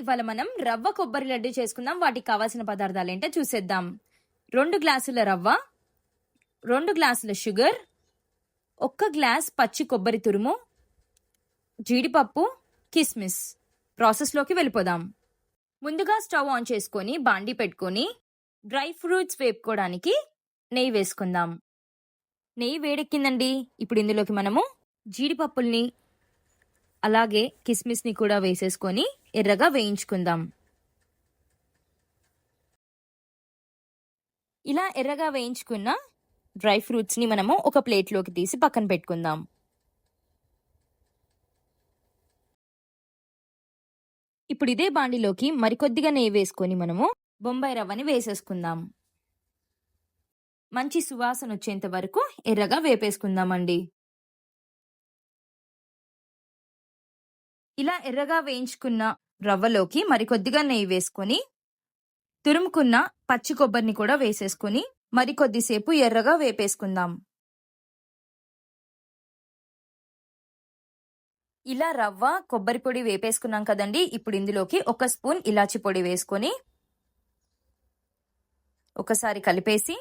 ఇవాళ మనం రవ్వ కొబ్బరి లడ్డు చేసుకుందాం. వాటికి కావాల్సిన పదార్థాలు ఏంటో చూసేద్దాం. 2 గ్లాసుల రవ్వ, 2 గ్లాసుల షుగర్, 1 గ్లాస్ పచ్చి కొబ్బరి తురుము, జీడిపప్పు, కిస్మిస్. ప్రాసెస్లోకి వెళ్ళిపోదాం. ముందుగా స్టవ్ ఆన్ చేసుకొని బాండి పెట్టుకొని డ్రై ఫ్రూట్స్ వేపుకోవడానికి నెయ్యి వేసుకుందాం. నెయ్యి వేడెక్కిందండి. ఇప్పుడు ఇందులోకి మనము జీడిపప్పుల్ని అలాగే కిస్మిస్ని కూడా వేసేసుకొని ఎర్రగా వేయించుకుందాం. ఇలా ఎర్రగా వేయించుకున్న డ్రై ఫ్రూట్స్ని మనము ఒక ప్లేట్లోకి తీసి పక్కన పెట్టుకుందాం. ఇప్పుడు ఇదే బాండిలోకి మరికొద్దిగా నెయ్యి వేసుకొని మనము బొంబాయి రవ్వని వేసేసుకుందాం. మంచి సువాసన వచ్చేంత వరకు ఎర్రగా వేపేసుకుందామండి. ఇలా ఎర్రగా వేయించుకున్న రవ్వలోకి మరికొద్దిగా నెయ్యి వేసుకొని తురుముకున్న పచ్చి కొబ్బరిని కూడా వేసేసుకొని మరికొద్దిసేపు ఎర్రగా వేపేసుకుందాం. ఇలా రవ్వ కొబ్బరి పొడి వేపేసుకున్నాం కదండి. ఇప్పుడు ఇందులోకి 1 స్పూన్ ఇలాచి పొడి వేసుకొని ఒకసారి కలిపేసి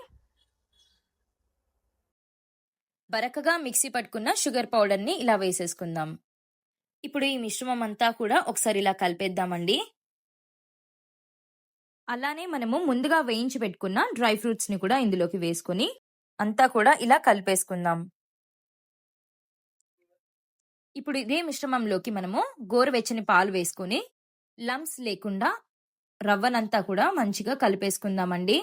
బరకగా మిక్సీ పట్టుకున్న షుగర్ పౌడర్ని ఇలా వేసేసుకుందాం. ఇప్పుడు ఈ మిశ్రమం అంతా కూడా ఒకసారి ఇలా కలిపేద్దామండి. అలానే మనము ముందుగా వేయించి పెట్టుకున్న డ్రై ఫ్రూట్స్ని కూడా ఇందులోకి వేసుకొని అంతా కూడా ఇలా కలిపేసుకుందాం. ఇప్పుడు ఇదే మిశ్రమంలోకి మనము గోరువెచ్చని పాలు వేసుకొని లంప్స్ లేకుండా రవ్వనంతా కూడా మంచిగా కలిపేసుకుందామండి.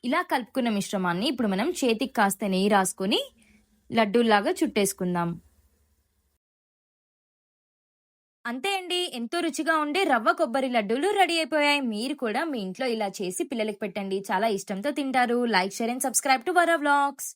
ఇలా కలుపుకున్న మిశ్రమాన్ని ఇప్పుడు మనం చేతికి కాస్త నెయ్యి రాసుకొని లడ్డూలాగా చుట్టేసుకుందాం. అంతే అండి, ఎంతో రుచిగా ఉండే రవ్వ కొబ్బరి లడ్డూలు రెడీ అయిపోయాయి. మీరు కూడా మీ ఇంట్లో ఇలా చేసి పిల్లలకి పెట్టండి. చాలా ఇష్టంతో తింటారు. Like, share and subscribe to Vara vlogs.